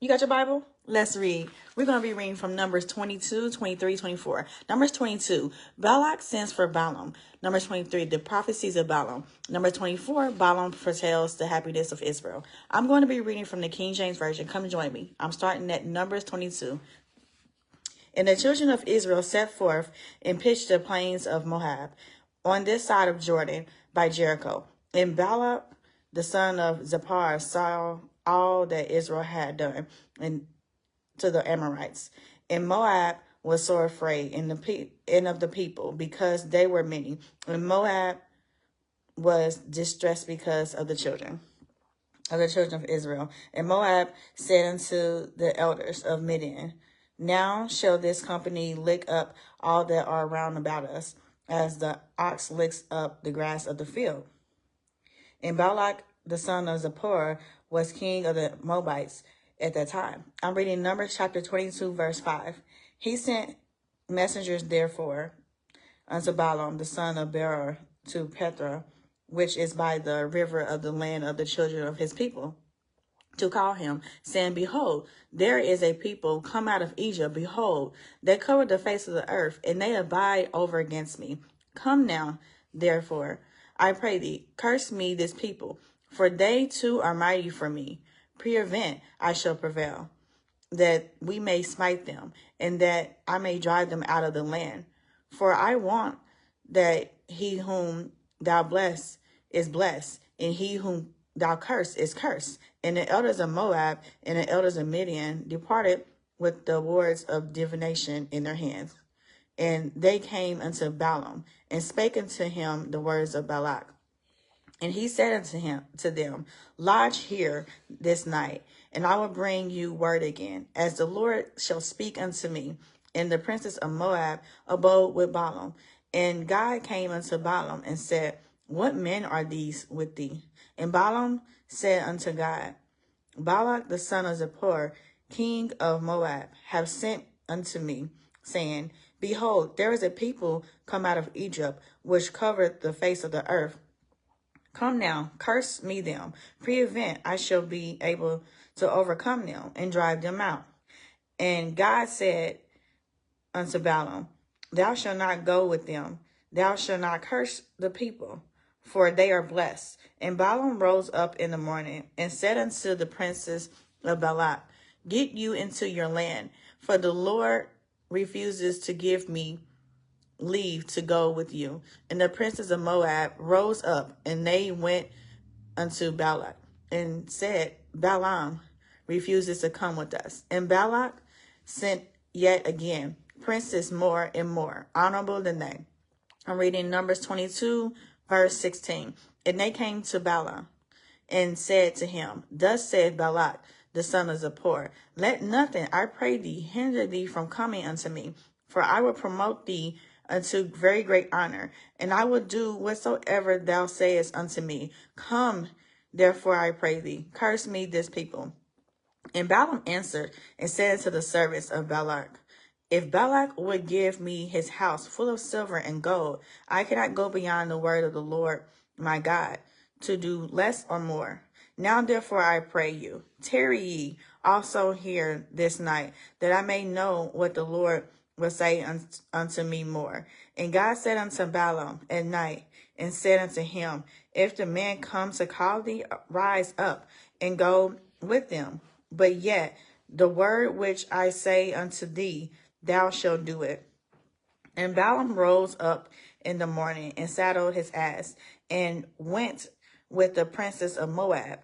You got your Bible? Let's read. We're going to be reading from Numbers 22, 23, 24. Numbers 22, Balak sends for Balaam. Numbers 23, the prophecies of Balaam. Number 24, Balaam foretells the happiness of Israel. I'm going to be reading from the King James Version. Come join me. I'm starting at Numbers 22. And the children of Israel set forth and pitched the plains of Moab on this side of Jordan by Jericho. And Balak, the son of Zippor, saw all that Israel had done and to the Amorites. And Moab was sore afraid and of the people, because they were many. And Moab was distressed because of the children of Israel. And Moab said unto the elders of Midian, now shall this company lick up all that are round about us, as the ox licks up the grass of the field. And Balak, the son of Zippor, was king of the Moabites at that time. I'm reading Numbers chapter 22, verse 5. He sent messengers, therefore, unto Balaam, the son of Beor, to Petra, which is by the river of the land of the children of his people, to call him, saying, behold, there is a people come out of Egypt. Behold, they cover the face of the earth, and they abide over against me. Come now, therefore, I pray thee, curse me this people, for they too are mighty for me. Peradventure I shall prevail, that we may smite them, and that I may drive them out of the land. For I want that he whom thou bless is blessed, and he whom thou curse is cursed. And the elders of Moab and the elders of Midian departed with the words of divination in their hands. And they came unto Balaam, and spake unto him the words of Balak. And he said to them, lodge here this night, and I will bring you word again, as the Lord shall speak unto me. And the princess of Moab abode with Balaam. And God came unto Balaam and said, what men are these with thee? And Balaam said unto God, Balak the son of Zippor, king of Moab, have sent unto me, saying, behold, there is a people come out of Egypt, which covered the face of the earth. Come now, curse me them. Peradventure I shall be able to overcome them and drive them out. And God said unto Balaam, thou shalt not go with them. Thou shalt not curse the people, for they are blessed. And Balaam rose up in the morning and said unto the princes of Balak, get you into your land, for the Lord refuses to give me leave to go with you. And the princes of Moab rose up, and they went unto Balak and said, Balaam refuses to come with us. And Balak sent yet again princes more and more honorable than they. I'm reading Numbers 22, verse 16. And they came to Balaam and said to him, thus said Balak, the son of Zippor, let nothing, I pray thee, hinder thee from coming unto me, for I will promote thee unto very great honor, and I will do whatsoever thou sayest unto me. Come, therefore, I pray thee, curse me this people. And Balaam answered and said to the servants of Balak, if Balak would give me his house full of silver and gold, I cannot go beyond the word of the Lord my God, to do less or more. Now therefore I pray you, tarry ye also here this night, that I may know what the Lord will say unto me more. And God said unto Balaam at night, and said unto him, if the man come to call thee, rise up and go with them. But yet the word which I say unto thee, thou shalt do it. And Balaam rose up in the morning and saddled his ass and went with the princess of Moab.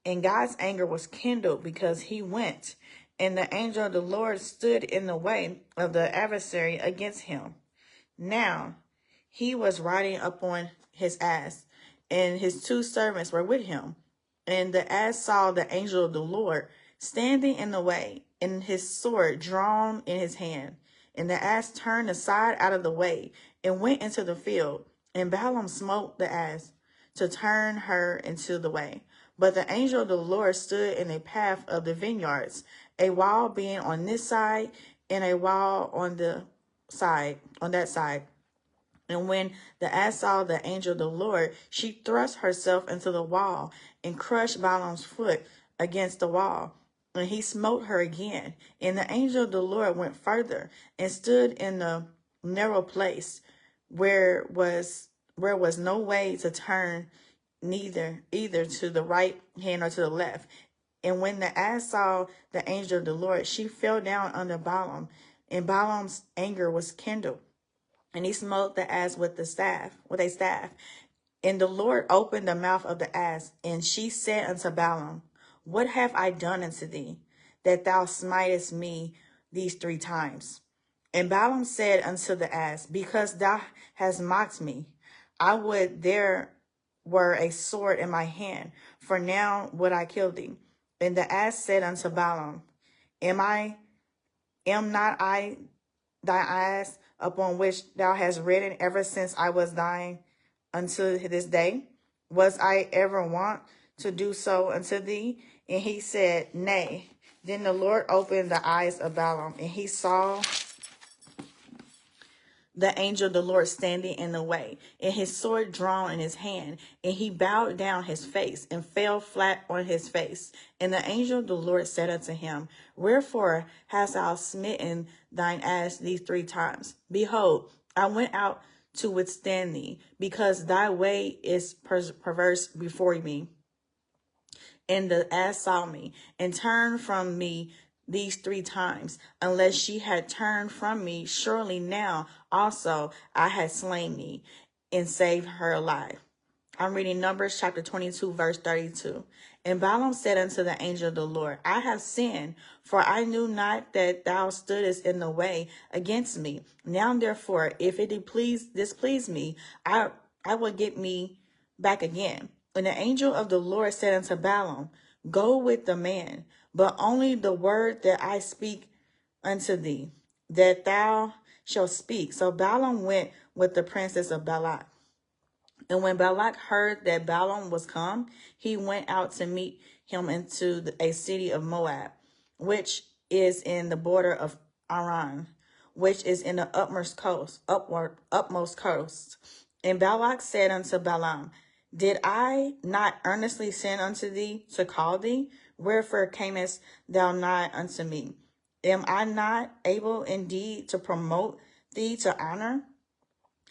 And God's anger was kindled because he went. And the angel of the Lord stood in the way of the adversary against him. Now he was riding upon his ass, and his two servants were with him. And the ass saw the angel of the Lord standing in the way, and his sword drawn in his hand. And the ass turned aside out of the way and went into the field. And Balaam smote the ass to turn her into the way. But the angel of the Lord stood in a path of the vineyards, a wall being on this side and a wall on that side. And when the ass saw the angel of the Lord, she thrust herself into the wall and crushed Balaam's foot against the wall. And he smote her again. And the angel of the Lord went further and stood in the narrow place where was no way to turn, either to the right hand or to the left. And when the ass saw the angel of the Lord, she fell down under Balaam, and Balaam's anger was kindled. And he smote the ass with a staff. And the Lord opened the mouth of the ass, and she said unto Balaam, What have I done unto thee, that thou smitest me these 3 times? And Balaam said unto the ass, Because thou hast mocked me, I would there were a sword in my hand, for now would I kill thee. And the ass said unto Balaam, Am not I thy ass upon which thou hast ridden ever since I was thine unto this day? Was I ever wont to do so unto thee? And he said, Nay. Then the Lord opened the eyes of Balaam, and he saw the angel of the Lord standing in the way, and his sword drawn in his hand, and he bowed down his face and fell flat on his face. And the angel of the Lord said unto him, Wherefore hast thou smitten thine ass these 3 times? Behold, I went out to withstand thee, because thy way is perverse before me. And the ass saw me, and turned from me these 3 times. Unless she had turned from me, surely now also I had slain me, and saved her alive. I'm reading Numbers chapter 22, verse 32. And Balaam said unto the angel of the Lord, I have sinned, for I knew not that thou stoodest in the way against me. Now therefore, if it displease me, I will get me back again. And the angel of the Lord said unto Balaam, Go with the man, but only the word that I speak unto thee, that thou shalt speak. So Balaam went with the princess of Balak. And when Balak heard that Balaam was come, he went out to meet him into a city of Moab, which is in the border of Aram, which is in the upmost coast. And Balak said unto Balaam, Did I not earnestly send unto thee to call thee? Wherefore camest thou not unto me? Am I not able indeed to promote thee to honor?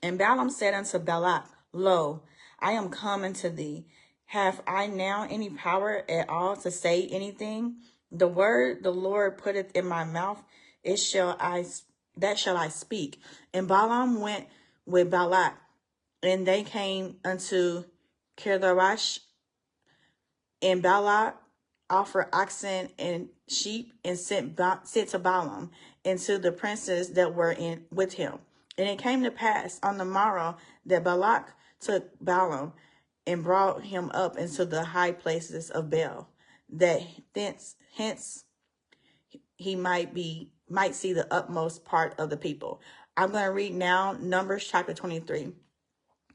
And Balaam said unto Balak, Lo, I am come unto thee. Have I now any power at all to say anything? The word the Lord putteth in my mouth, that shall I speak. And Balaam went with Balak, and they came unto Kedarash, and Balak offered oxen and sheep, and sent to Balaam and to the princes that were with him. And it came to pass on the morrow that Balak took Balaam and brought him up into the high places of Baal, that hence he might see the utmost part of the people. I'm going to read now Numbers chapter 23.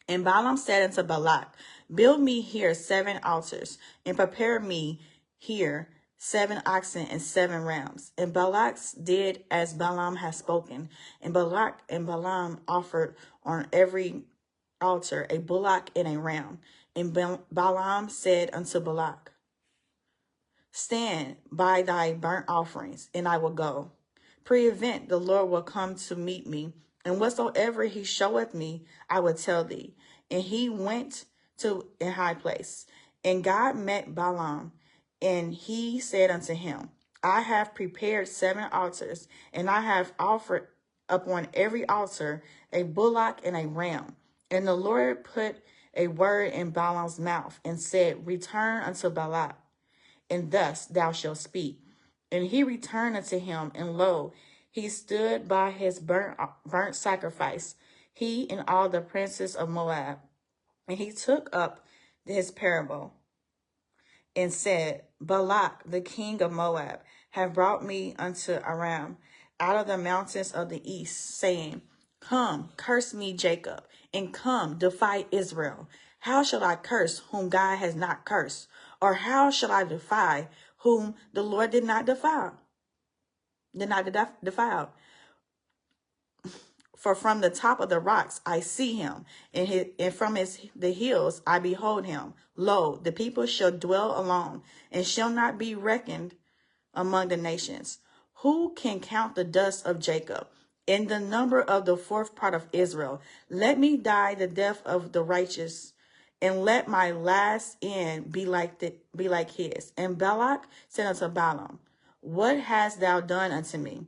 And Balaam said unto Balak, Build me here 7 altars, and prepare me here 7 oxen and 7 rams. And Balak did as Balaam had spoken. And Balak and Balaam offered on every altar a bullock and a ram. And Balaam said unto Balak, Stand by thy burnt offerings, and I will go. Pre-event the Lord will come to meet me, and whatsoever he showeth me, I will tell thee. And he went to a high place, and God met Balaam, and he said unto him, I have prepared 7 altars, and I have offered upon every altar a bullock and a ram. And the Lord put a word in Balaam's mouth, and said, Return unto Balak, and thus thou shalt speak. And he returned unto him, and lo, he stood by his burnt sacrifice, he and all the princes of Moab. And he took up his parable and said, Balak, the king of Moab, have brought me unto Aram out of the mountains of the east, saying, Come, curse me, Jacob, and come, defy Israel. How shall I curse whom God has not cursed? Or how shall I defy whom the Lord did not defile? For from the top of the rocks I see him, and from the hills I behold him. Lo, the people shall dwell alone, and shall not be reckoned among the nations. Who can count the dust of Jacob, in the number of the fourth part of Israel? Let me die the death of the righteous, and let my last end be like his. And Balak said unto Balaam, what hast thou done unto me?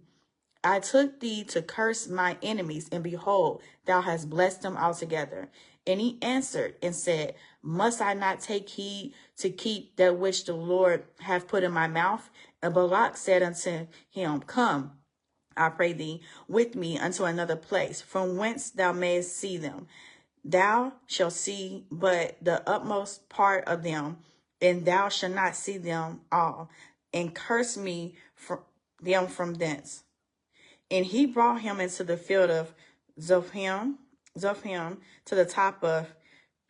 I took thee to curse my enemies, and behold, thou hast blessed them altogether. And he answered and said, must I not take heed to keep that which the Lord hath put in my mouth? And Balak said unto him, come, I pray thee, with me unto another place, from whence thou mayest see them. Thou shalt see but the utmost part of them, and thou shalt not see them all, and curse me from thence. And he brought him into the field of Zophim to the top of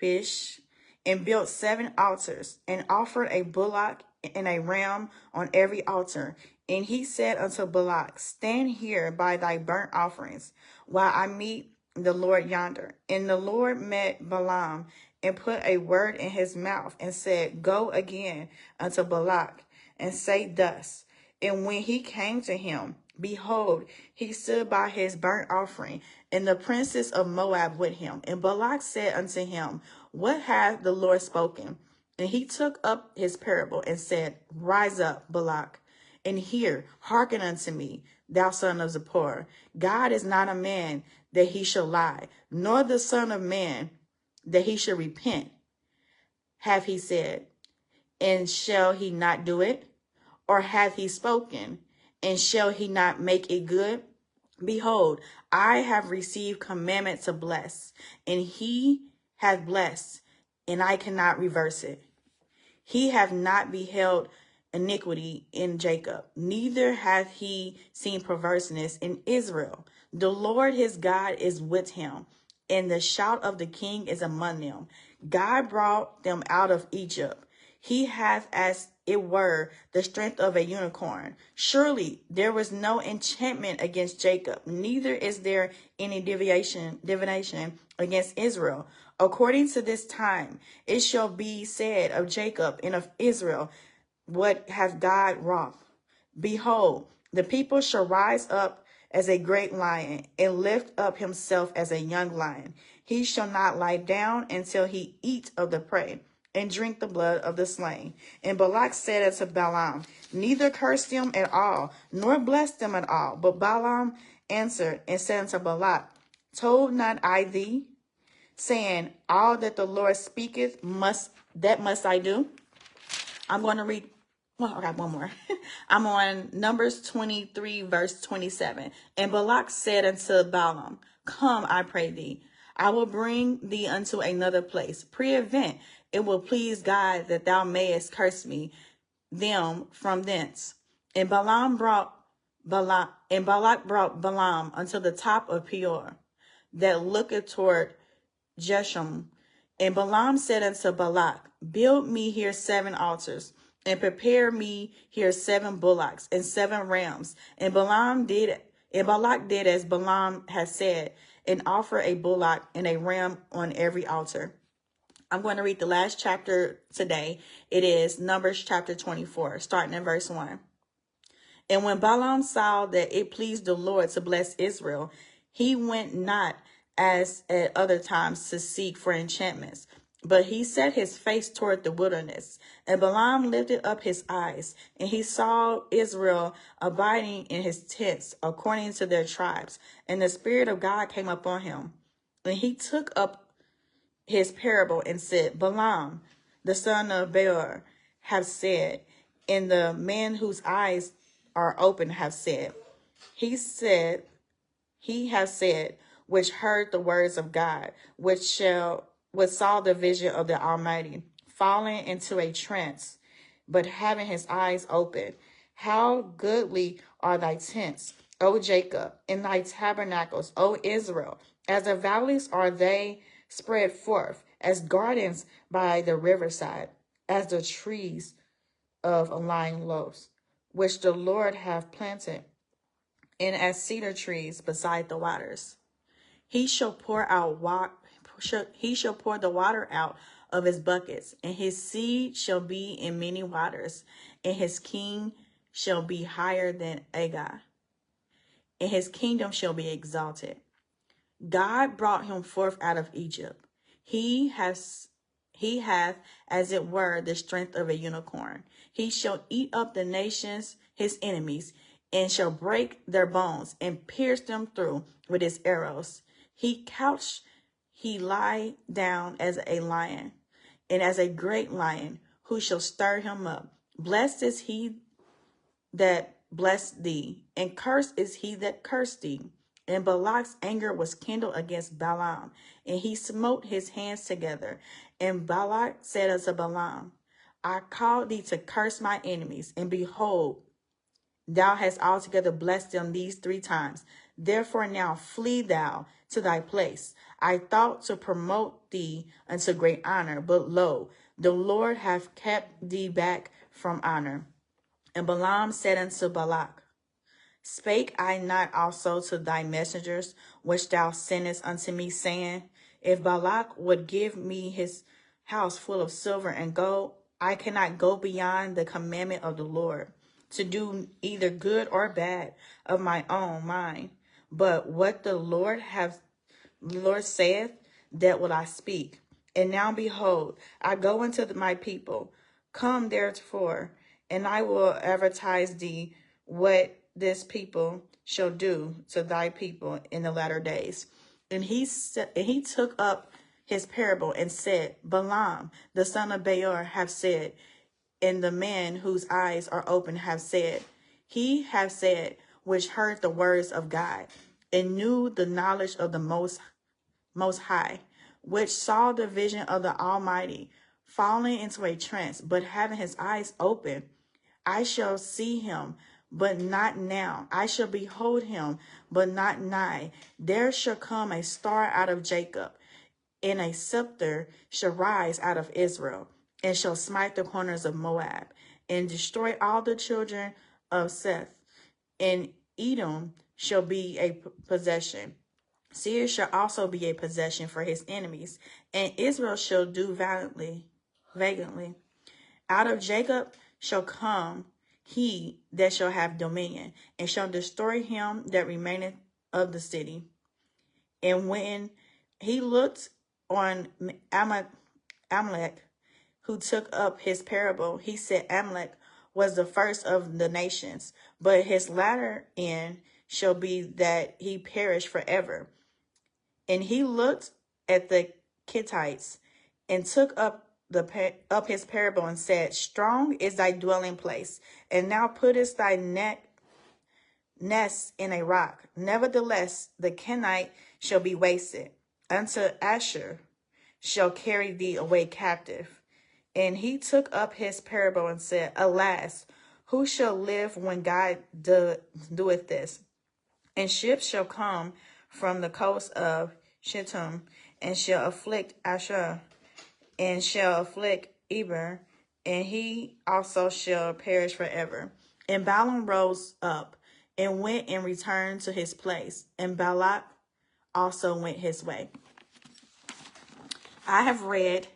Pish, and built 7 altars, and offered a bullock and a ram on every altar. And he said unto Balak, stand here by thy burnt offerings, while I meet the Lord yonder. And the Lord met Balaam, and put a word in his mouth, and said, go again unto Balak, and say thus. And when he came to him, behold, he stood by his burnt offering, and the princes of Moab with him. And Balak said unto him, what hath the Lord spoken? And he took up his parable and said, rise up, Balak, and hear, hearken unto me, thou son of Zippor. God is not a man that he shall lie, nor the son of man that he should repent. Have he said, and shall he not do it? Or hath he spoken, and shall he not make it good? Behold, I have received commandment to bless, and he hath blessed, and I cannot reverse it. He hath not beheld iniquity in Jacob, neither hath he seen perverseness in Israel. The Lord his God is with him, and the shout of the king is among them. God brought them out of Egypt. He hath, as it were, the strength of a unicorn. Surely there was no enchantment against Jacob, neither is there any divination against Israel. According to this time, it shall be said of Jacob and of Israel, what hath God wrought? Behold, the people shall rise up as a great lion, and lift up himself as a young lion. He shall not lie down until he eat of the prey, and drink the blood of the slain. And Balak said unto Balaam, neither curse them at all, nor bless them at all. But Balaam answered and said unto Balak, told not I thee, saying, all that the Lord speaketh, must I do? I'm going to read. Well, I got one more. I'm on Numbers 23, verse 27. And Balak said unto Balaam, come, I pray thee, I will bring thee unto another place. Pre-event, it will please God that thou mayest curse me them from thence. And Balak brought Balaam unto the top of Peor, that looketh toward Jesham. And Balaam said unto Balak, build me here 7 altars, and prepare me here 7 bullocks and 7 rams. And Balak did as Balaam had said, and offer a bullock and a ram on every altar. I'm going to read the last chapter today. It is Numbers chapter 24, starting in verse 1. And when Balaam saw that it pleased the Lord to bless Israel, he went not as at other times to seek for enchantments, but he set his face toward the wilderness. And Balaam lifted up his eyes, and he saw Israel abiding in his tents according to their tribes. And the Spirit of God came upon him. And he took up his parable and said, Balaam, the son of Beor, have said, and the man whose eyes are open have said, he has said, which heard the words of God, which saw the vision of the Almighty, falling into a trance, but having his eyes open. How goodly are thy tents, O Jacob, and thy tabernacles, O Israel. As the valleys are they spread forth, as gardens by the riverside, as the trees of lying lows, which the Lord hath planted, and as cedar trees beside the waters. He shall pour the water out of his buckets, and his seed shall be in many waters, and his king shall be higher than Agag, and his kingdom shall be exalted. God brought him forth out of Egypt. He hath, as it were, the strength of a unicorn. He shall eat up the nations, his enemies, and shall break their bones and pierce them through with his arrows. He lie down as a lion, and as a great lion, who shall stir him up? Blessed is he that blessed thee, and cursed is he that cursed thee. And Balak's anger was kindled against Balaam, and he smote his hands together. And Balak said unto Balaam, I called thee to curse my enemies, and behold, thou hast altogether blessed them these 3 times. Therefore now flee thou to thy place. I thought to promote thee unto great honor, but lo, the Lord hath kept thee back from honor. And Balaam said unto Balak, Spake I not also to thy messengers, which thou sendest unto me, saying, If Balak would give me his house full of silver and gold, I cannot go beyond the commandment of the Lord, to do either good or bad of my own mind. But what the Lord saith, that will I speak. And now behold, I go unto my people. Come therefore, and I will advertise thee what this people shall do to thy people in the latter days. And he took up his parable and said, Balaam, the son of Beor, have said, and the man whose eyes are open have said, he have said, which heard the words of God, and knew the knowledge of the Most High, which saw the vision of the Almighty, falling into a trance, but having his eyes open. I shall see him, but not now. I shall behold him, but not nigh. There shall come a star out of Jacob, and a scepter shall rise out of Israel, and shall smite the corners of Moab, and destroy all the children of Seth. And Edom shall be a possession. Seir shall also be a possession for his enemies, and Israel shall do valiantly. Out of Jacob shall come he that shall have dominion, and shall destroy him that remaineth of the city. And when he looked on Amalek, who took up his parable, he said, Amalek was the first of the nations, but his latter end shall be that he perish forever. And he looked at the Kittites and took up his parable and said, Strong is thy dwelling place, and thou puttest thy nest in a rock. Nevertheless, the Kenite shall be wasted. Unto Asher shall carry thee away captive. And he took up his parable and said, Alas, who shall live when God doeth this? And ships shall come from the coast of Shittim, and shall afflict Asher, and shall afflict Eber, and he also shall perish forever. And Balaam rose up and went and returned to his place, and Balak also went his way. I have read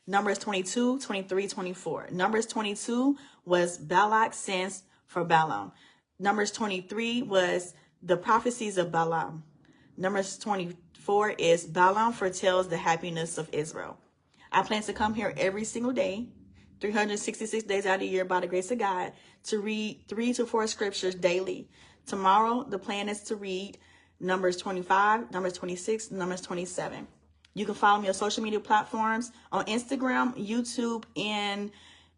Numbers 22, 23, 24. Numbers 22 was Balak sends for Balaam. Numbers 23 was the prophecies of Balaam. Numbers 24 is Balaam foretells the happiness of Israel. I plan to come here every single day, 366 days out of the year, by the grace of God, to read 3 to 4 scriptures daily. Tomorrow, the plan is to read Numbers 25, Numbers 26, Numbers 27. You can follow me on social media platforms on Instagram, YouTube, and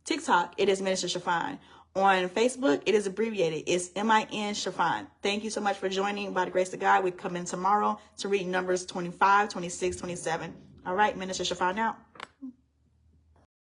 TikTok. It is Minister Chiffon. On Facebook, it is abbreviated. It's MIN Chiffon. Thank you so much for joining. By the grace of God, we come in tomorrow to read Numbers 25, 26, 27. All right, Minister Chiffon out.